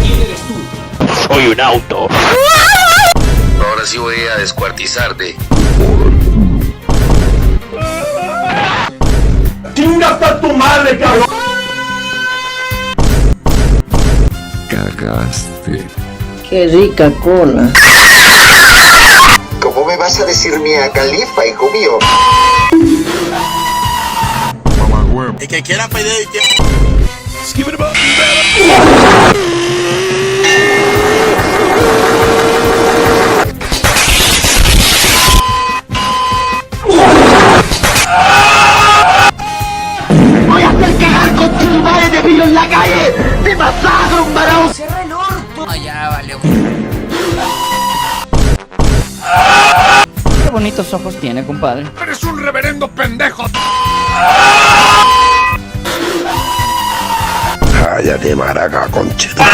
¿Quién eres tú? Soy un auto. Ahora sí voy a descuartizarte. ¡Chinga hasta tu madre, cabrón! Cagaste. Qué rica cola. ¿Cómo me vas a decir Mia Khalifa, hijo mío? Mamagüevo. El que quiera pedir ¡Voy a hacer cagar con tu madre de pillo en la calle! ¡Te masacro, un varón! Cierra el orto. ya vale. Qué bonitos ojos tiene, compadre. ¡Eres un reverendo pendejo! Cállate, maraca, concheta.